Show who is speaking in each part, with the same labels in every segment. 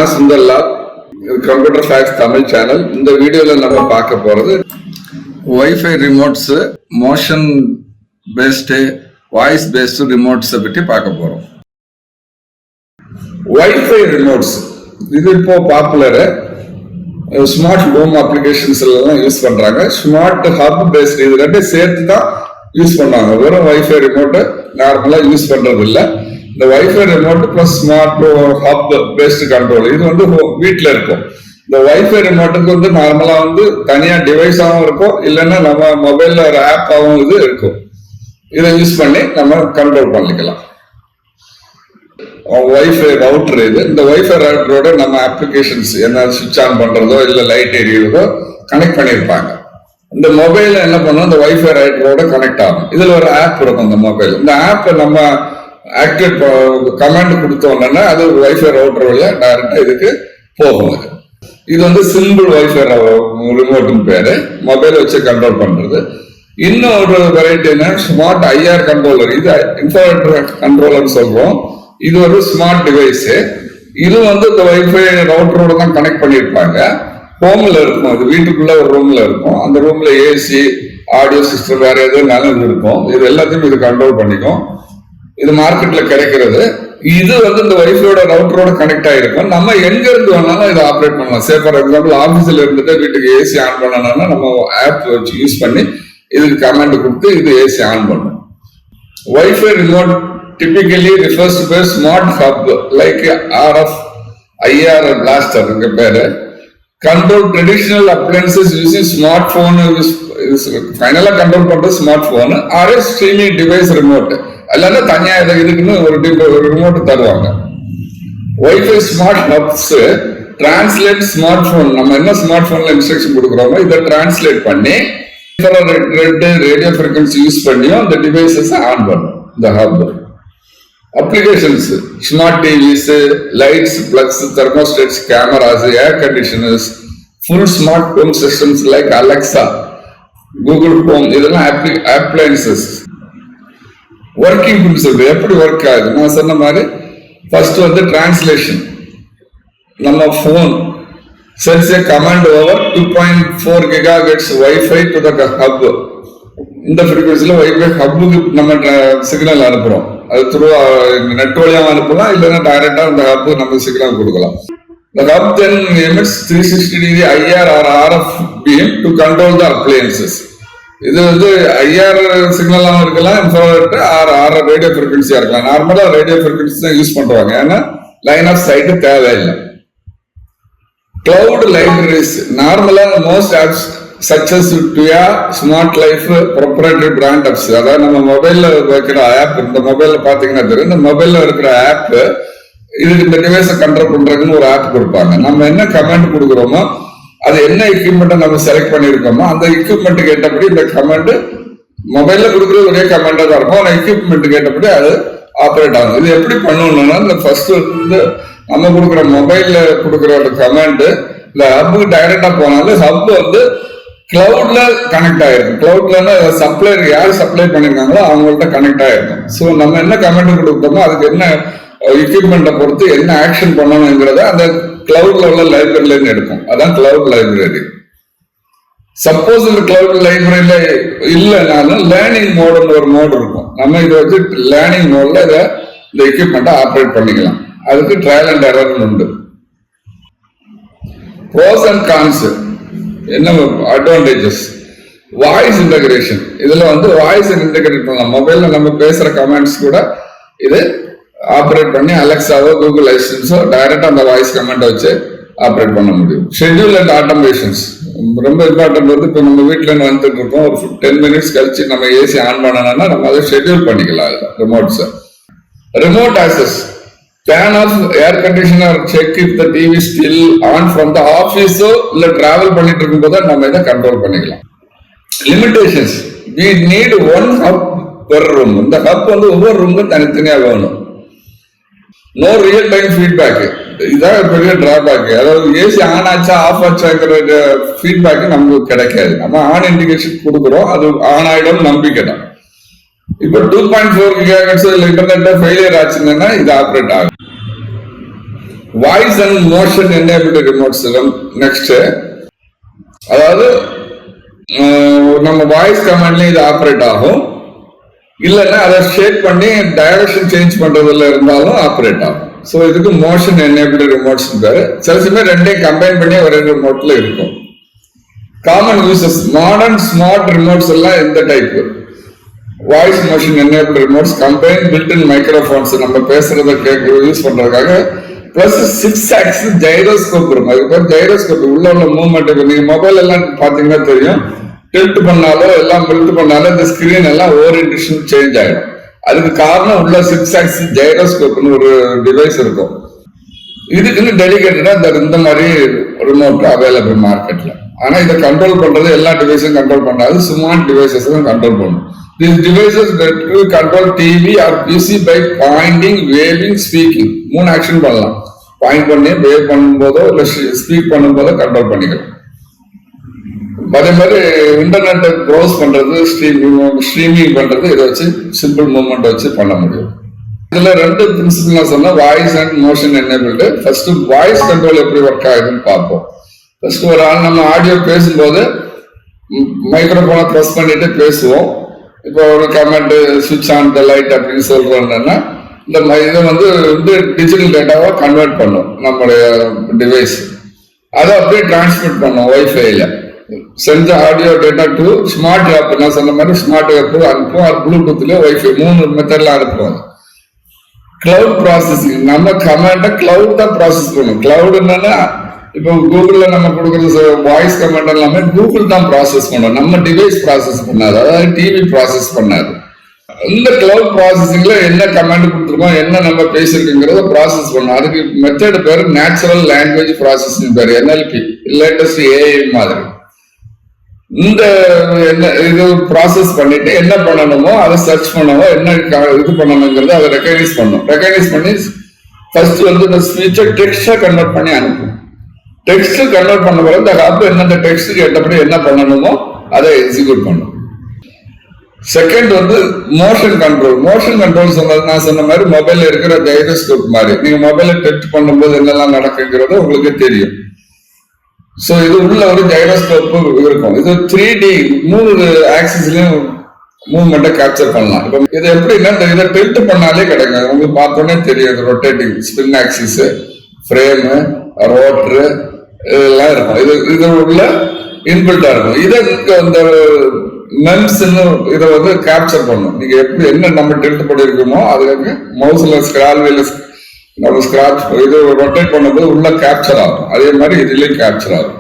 Speaker 1: நான் Sundarlal, computer facts Tamil channel. இந்த வீடியோல நம்ம பார்க்க போறது wifi remotes, motion based, voice based remotes பற்றி பார்க்க போறோம். வைஃபை ரிமோட்ஸ் இது இப்போ பாப்புலர். ஸ்மார்ட் ஹோம் அப்ளிகேஷன்ஸ் எல்லாம் யூஸ் பண்றாங்க. ஸ்மார்ட் ஹப் பேஸ்டு இது ரெண்டு சேர்த்து தான் யூஸ் பண்ணாங்க. வெறும் வைஃபை ரிமோட்டை நார்மலா யூஸ் பண்றது இல்லை. இந்த wifi remote plus smart hub based control இது வந்து வீட்டில் இருக்கும். இந்த வைஃபை ரிமோட்டுக்கு வந்து நார்மலா வந்து தனியா டிவைஸாகவும் இருக்கும், இல்லைன்னா நம்ம மொபைல்ல ஒரு ஆப்பாகவும் இது இருக்கும். இதை யூஸ் பண்ணி நம்ம கண்ட்ரோல் பண்ணிக்கலாம். வைஃபை ரவுட்டர் இது. இந்த வைஃபை ரவுட்டரோட நம்ம அப்ளிகேஷன்ஸ் என்ன சுவிட்ச் ஆன் பண்றதோ இல்லை லைட் எரியறதோ கனெக்ட் பண்ணியிருப்பாங்க. இந்த மொபைல் என்ன பண்ணும், இந்த வைஃபை ரவுட்டரோட கனெக்ட் ஆகும். இதுல ஒரு ஆப் இருக்கும். இந்த மொபைல் இந்த ஆப்பை நம்ம ஆக்டிவேட் கமாண்ட் கொடுத்தோம்னா அது வைஃபை ரவுட்டர் வழியா டைரக்டா இதுக்கு போகும். இது வந்து சிம்பிள் வைஃபை ரிமோட்னு பேரு. மொபைல் வச்சு கண்ட்ரோல் பண்றது. இன்னொரு வெரைட்டி என்ன, ஸ்மார்ட் ஐஆர் கண்ட்ரோலர். இது இன்ஃப்ராரெட் கண்ட்ரோலர் சொல்றோம். இது ஒரு ஸ்மார்ட் டிவைஸ். இது வந்து இந்த வைஃபை ரவுட்டரோட தான் கனெக்ட் பண்ணியிருப்பாங்க. ஹோம்ல இருக்கும், இது வீட்டுக்குள்ள ஒரு ரூம்ல இருக்கும். அந்த ரூம்ல ஏசி, ஆடியோ சிஸ்டம், வேற எதுனாலும் இது இருக்கும். இது எல்லாத்தையும் இது கண்ட்ரோல் பண்ணிக்கும். இது மார்க்கெட்ல கிடைக்கிறது. இது வந்து இந்த வைஃபையோட ரவுட்டரோட கனெக்ட் ஆயிருக்கும். நம்ம எங்க இருந்து வேணாலும் இதை ஆப்ரேட் பண்ணலாம். சே ஃபார் எக்ஸாம்பிள் ஆபீஸ்ல இருந்துட்டு வீட்டுக்கு ஏசி ஆன் பண்ணணும்னா நம்ம ஆப் வச்சு யூஸ் பண்ணி இதுக்கு கமாண்ட் கொடுத்து இது ஏசி ஆன் பண்ணும். Wifi remote typically refers to a smart hub like RF, IR blaster இங்க பேரு. Control traditional appliances using smartphone ஃபைனலா கண்ட்ரோல் பண்ற smartphone or streaming device remote. அல்லது தனியா இதுக்குன்னு ஒரு ரிமோட் தருவாங்க. Wifi smart hubs translate smartphone, நம்ம என்ன ஸ்மார்ட் போன்ல இன்ஸ்ட்ரக்ஷன் கொடுக்குறோமோ இதை டிரான்ஸ்லேட் பண்ணி ரேடியோ ஃப்ரீக்வன்சி யூஸ் பண்ணியும் இந்த டிவைசஸ் ஆன் பண்ணும். இந்த hub applications, smart TVs, lights, plugs, thermostats, cameras, air conditioners, full smart home systems like Alexa, Google Home, இதெல்லாம் appliances. Working principle எப்படி ஒர்க் ஆகுது நான் சொன்ன மாதிரி ஃபர்ஸ்ட் வந்து டிரான்ஸ்லேஷன். நம்ம phone sends a command over 2.4 GHz Wi-Fi to the hub. இந்த ஃப்ரீக்வன்சில wifi ஹப்புக்கு நம்ம சிக்னல் அனுப்புறோம். அது த்ரூ நெட் வழியாக அனுப்பலாம், இல்லைன்னா டைரக்டா இந்த ஹப் நம்ம சிக்னல் கொடுக்கலாம். The hub then emits 360° IR or RF beam to control the appliances. இது வந்து ஐஆர் சிக்னலாகவும் இருக்கலாம், இன்ஃப்ராரெட் ஆர் ரேடியோ ஃப்ரீக்வன்சியா இருக்கலாம். நார்மலா ரேடியோ ஃப்ரீக்வன்சி தான் யூஸ் பண்றாங்க, ஏன்னா லைன் ஆஃப் சைட் தேவையில்லை. கிளவுட் லைப்ரரிஸ், நார்மலா most apps such as Tuya, Smart Life, proprietary brand apps. அதாவது நம்ம மொபைல்ல வைக்கிற ஆப், இந்த மொபைல்ல பாத்தீங்கன்னா தெரியும், இந்த மொபைல்ல இருக்கிற ஆப் இதுக்கு இந்த டிவைஸை கண்ட்ரோல் பண்றதுன்னு ஒரு ஆப் கொடுப்பாங்க. நம்ம என்ன கமெண்ட் கொடுக்குறோமோ அது என்ன எக்யூப்மெண்ட்டை நம்ம செலக்ட் பண்ணிருக்கோமோ அந்த எக்யூப்மெண்ட் கேட்டபடி இந்த கமெண்ட் மொபைல்ல கொடுக்குறது ஒரே கமெண்டா தான் இருக்கும். ஆனா எக்யூப்மெண்ட் கேட்டபடி அது ஆப்ரேட் ஆகும். இது எப்படி பண்ணணும்னா இந்த ஃபர்ஸ்ட் வந்து நம்ம கொடுக்குற மொபைல்ல கொடுக்குற கமெண்ட் இந்த ஹப்புக்கு டைரக்டா போனாலும் ஹப் வந்து கிளவுட்ல கனெக்ட் ஆயிருக்கும். கிளவுட்ல சப்ளையர் யார் சப்ளை பண்ணிருக்காங்களோ அவங்கள்ட்ட கனெக்ட் ஆயிருக்கும். ஸோ நம்ம என்ன கமெண்ட் கொடுத்தோமோ அதுக்கு என்ன எக்யூப்மெண்ட்டை பொறுத்து என்ன ஆக்ஷன் பண்ணணுங்கிறத அந்த கிளவுட்ல உள்ள லைப்ரரியில இருந்து எடுக்கும். அதான் கிளவுட் லைப்ரரி. சப்போஸ் இந்த கிளவுட் லைப்ரரியில இல்லைனாலும் லேர்னிங் மோடுன்னு ஒரு மோடு இருக்கும். நம்ம இதை வச்சு லேர்னிங் மோட்ல இந்த எக்யூப்மெண்ட்டை ஆப்ரேட் பண்ணிக்கலாம். அதுக்கு ட்ரையல் அண்ட் எரர் உண்டு. ப்ரோஸ் அண்ட் கான்ஸ் என்ன அட்வான்டேஜஸ், வாய்ஸ் இன்டகிரேஷன். இதுல வந்து வாய்ஸ் இன்டகிரேட் பண்ணலாம். மொபைல்ல நம்ம பேசுற கமெண்ட்ஸ் கூட இது ஆப்ரேட் பண்ணி அலெக்சாவோ கூகுள் அசிஸ்டன்ஸோ டைரக்டா அந்த வாய்ஸ் கமெண்ட் வச்சு ஆப்ரேட் பண்ண முடியும். ஷெட்யூல் அண்ட் ஆட்டோமேஷன்ஸ் ரொம்ப இம்பார்ட்டன்ட். வந்து இப்போ நம்ம வீட்டுல இருந்து வந்துட்டு இருக்கோம், ஒரு 10 minutes கழிச்சு நம்ம ஏசி ஆன் பண்ணணும்னா நம்ம அதை ஷெட்யூல் பண்ணிக்கலாம். Remotes. Remote access, turn off air conditioner, check if the TV is still on from the office இல்ல டிராவல் பண்ணிட்டு இருக்கும்போது நம்ம இதை கண்ட்ரோல் பண்ணிக்கலாம். Limitations, we need one hub per room. இந்த ஹப் வந்து ஒவ்வொரு ரூமுக்கும் தனித்தனியா வேணும். நோ ரியல் டைம் ஃபீட்பேக், இதான் பெரிய டிராபேக். அதாவது ஏசி ஆன் ஆச்சா ஆஃப் ஆச்சாங்கிற ஃபீட்பேக் நமக்கு கிடைக்காது. நம்ம ஆன் இண்டிகேஷன் கொடுக்குறோம், அது ஆன் ஆயிடும் நம்பிக்கை தான். இப்போ 2.4 GHz இன்டர்நெட் ஃபெயிலியர் ஆச்சுன்னா இது ஆப்ரேட் ஆகும். Voice and motion enabled remote system. Next, அதாவது நம்ம வாய்ஸ் கமாண்ட்லயும் இது ஆப்ரேட் ஆகும், இல்லைன்னா அதை ஷேக் பண்ணி டைரக்ஷன் சேஞ்ச் பண்றதுல இருந்தாலும் ஆப்ரேட் ஆகும். ஸோ இதுக்கு மோஷன் எனேபிள்டு ரிமோட்ஸ் பேரு. சில சமயம் ரெண்டையும் கம்பைன் பண்ணி ஒரு ரிமோட்ல இருக்கும். Common uses modern smart remotes எல்லாம் இந்த type voice motion enabled remotes, combine built in microphones, நம்ம பேசுறத கேட்க யூஸ் பண்றதுக்காக, பிளஸ் 6 ஆக்சிஸ் ஜைரோஸ்கோப் இருக்கும். அதுக்கு பேர் ஜைரோஸ்கோப். உள்ள மூவ்மெண்ட் நீங்க மொபைல் எல்லாம் பாத்தீங்கன்னா தெரியும், டில்ட் பண்ணாலோ எல்லாம் பில்ட் பண்ணாலும் இந்த ஸ்கிரீன் எல்லாம் ஓரியன்டேஷன் சேஞ்ச் ஆயிடும். அதுக்கு காரணம் உள்ள 6 ஆக்சிஸ் ஜைரோஸ்கோப்னு ஒரு டிவைஸ் இருக்கும். இதுக்குன்னு டெடிகேட்டடா இந்த மாதிரி ரிமோட் அவைலபிள் மார்க்கெட்ல. ஆனா இதை கண்ட்ரோல் பண்றது எல்லா டிவைஸும் கண்ட்ரோல் பண்ணாது, ஸ்மார்ட் டிவைசஸ் தான் கண்ட்ரோல் பண்ணும். These devices that will control TV or PC by pointing, waving, speaking. 3 action பண்ணலாம். பாயிண்ட் பண்ணி வேவ் பண்ணும்போதோ இல்ல ஸ்பீக் பண்ணும்போதோ கண்ட்ரோல் பண்ணிக்கலாம். அதே மாதிரி இன்டர்நெட் ப்ரௌஸ் பண்றது, ஸ்ட்ரீமிங் பண்றது, இதை வச்சு சிம்பிள் மூவ்மெண்ட் வச்சு பண்ண முடியும். இதுல 2 பிரின்சிபல் சொன்னா voice and motion enabled. First voice control எப்படி ஒர்க் ஆகுதுன்னு பார்ப்போம். ஃபர்ஸ்ட் ஒரு ஆள் நம்ம ஆடியோ பேசும்போது மைக்ரோஃபோனை ப்ரெஸ் பண்ணிட்டு பேசுவோம். இப்போ ஒரு கமெண்ட் சுவிட்ச் ஆன் த லைட் அப்படின்னு சொல்றோம்னா இந்த இதை வந்து டிஜிட்டல் டேட்டாவா கன்வெர்ட் பண்ணும் நம்மளுடைய டிவைஸ். அதை அப்படியே டிரான்ஸ்மிட் பண்ணும் வைஃபைல. செஞ்ச audio data to smart app, நான் சொன்ன மாதிரி ஸ்மார்ட் ஆப் அனுப்பும், அது ப்ளூடூத்ல வைஃபை 3 மெத்தட்ல அனுப்புவோம். கிளவுட் ப்ராசஸிங், நம்ம கமெண்ட்டை கிளவுட் தான் ப்ராசஸ் பண்ணும். கிளவுட் என்னன்னா இப்போ கூகுள்ல நம்ம கொடுக்குறது வாய்ஸ் கமெண்ட் எல்லாமே கூகுள் தான் ப்ராசஸ் பண்ணும், நம்ம டிவைஸ் ப்ராசஸ் பண்ணாது, அதாவது டிவி ப்ராசஸ் பண்ணாது. இந்த கிளவுட் ப்ராசஸிங்ல என்ன கமெண்ட் கொடுத்துருக்கோம், என்ன நம்ம பேசிருக்கோங்கிறத ப்ராசஸ் பண்ணும். அதுக்கு மெத்தட் பேரு நேச்சுரல் லாங்குவேஜ் ப்ராசஸிங் பேரு, NLP, லேட்டஸ்ட் AI மாதிரி. இந்த இது ப்ராசஸ் பண்ணிட்டு என்ன பண்ணணுமோ அதை சர்ச் பண்ணவோ என்ன இது பண்ணணுங்கிறத அதை ரெகனைஸ் பண்ணும். ரெகனைஸ் பண்ணி ஃபர்ஸ்ட் இந்த ஸ்பீச்சை டெக்ஸ்டா கன்வெர்ட் பண்ணி அனுப்பும். டெக்ஸ்ட் கன்வெர்ட் பண்ணும்போது இந்த ஹப் என்ன டெக்ஸ்ட் ஏற்றபடி என்ன பண்ணணுமோ அதை எக்ஸிக்யூட் பண்ணும். Second motion control. Motion control சொன்னது நான் சொன்ன மாதிரி மொபைல்ல இருக்கிற ஜைரோஸ்கோப் மாதிரி. நீங்க மொபைல டச் பண்ணும்போது என்னெல்லாம் நடக்குங்கிறது உங்களுக்கு தெரியும். சோ இது உள்ள ஒரு ஜைரோஸ்கோப் இருக்கும். இது 3D 3 ஆக்சிஸ்லயும் மூவ்மெண்ட்டை கேப்சர் பண்ணலாம். இப்போ இது எப்படின்னா இதை டில்ட் பண்ணாலே கிடைக்கும். உங்களுக்கு பார்த்தோன்னே தெரியும், ரொட்டேட்டிங் ஸ்பின் ஆக்சிஸ், ஃப்ரேம், ரோட்டரு இதெல்லாம் இருக்கும். இது உள்ள இன்பில்டா இருக்கும். இதை இந்த மெம்ஸ்ன்னு இதை கேப்சர் பண்ணும். நீங்க எப்படி என்ன நம்ம டில்ட் பண்ணிருக்கோமோ அதுக்கு மவுஸ்ல ஸ்கிரால் வீல் நம்ம ஸ்கிராச் இது ரொட்டேட் பண்ணும்போது உள்ள கேப்சர் ஆகும். அதே மாதிரி இதுலயும் கேப்சர் ஆகும்.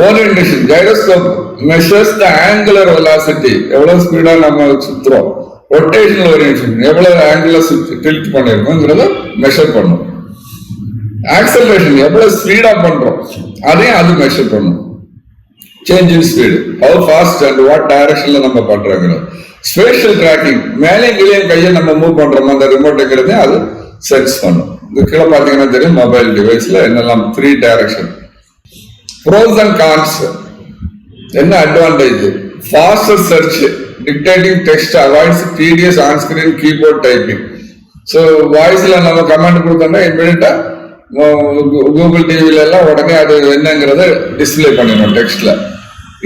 Speaker 1: ஓரியன்டேஷன், ஜைரோஸ்கோப் மெஷர்ஸ் த ஆங்குலர் வெலாசிட்டி, எவ்வளவு ஸ்பீடா நம்ம சுத்துறோம். ரொட்டேஷனல் ஓரியன்டேஷன், எவ்வளவு ஆங்குலர் டில்ட் பண்ணிருக்கோங்கிறத மெஷர் பண்ணும். ஆக்சலரேஷன், எவ்வளவு ஸ்பீடா பண்றோம் அதையும் அது மெஷர் பண்ணும். Change in speed, how fast and what டைரக்ஷன்ல நம்ம பண்றோங்கிறது. ஸ்பேஷியல் ட்ராக்கிங், மேலே கீழே கையை நம்ம மூவ் பண்றோம் அந்த ரிமோட்டுங்கிறதே அது சென்ஸ் பண்ணும். இது கீழே பார்த்தீங்கன்னா தெரியும் மொபைல் டிவைஸ்ல என்னெல்லாம் 3 டைரக்ஷன். ப்ரோஸ் அண்ட் கான்ஸ், என்ன advantage? Faster search, dictating text avoids tedious on screen keyboard typing. So வாய்ஸ்ல நம்ம கமெண்ட் கொடுத்தோம்னா இமீடியட்டா கூகுள் டிவில எல்லாம் உடனே அது என்னங்கிறத டிஸ்பிளே பண்ணிடும் டெக்ஸ்ட்ல.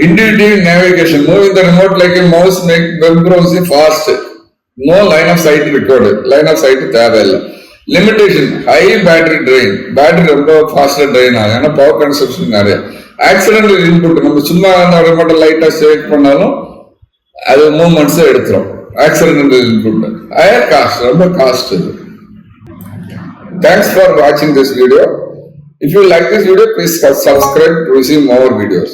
Speaker 1: Intuitive navigation, moving the remote like a mouse make web browsing fast. No line of sight required. Line of sight தேவையில்லை. Limitation, high battery drain, battery ரொம்ப ஃபாஸ்டா ட்ரெயின் ஆகும், ஏன்னா பவர் கன்சப்ஷன் நிறைய. ஆக்சிடென்டல் இன்புட், நம்ம சும்மா ரிமோட்டை லைட்டா ஷேக் பண்ணாலும் அது மூவ்மெண்ட்ஸ் எடுத்துரும். Accidental input. ஹையர் காஸ்ட், ரொம்ப காஸ்ட் இது. Thanks for watching this video. If you like this video, please subscribe to receive more videos.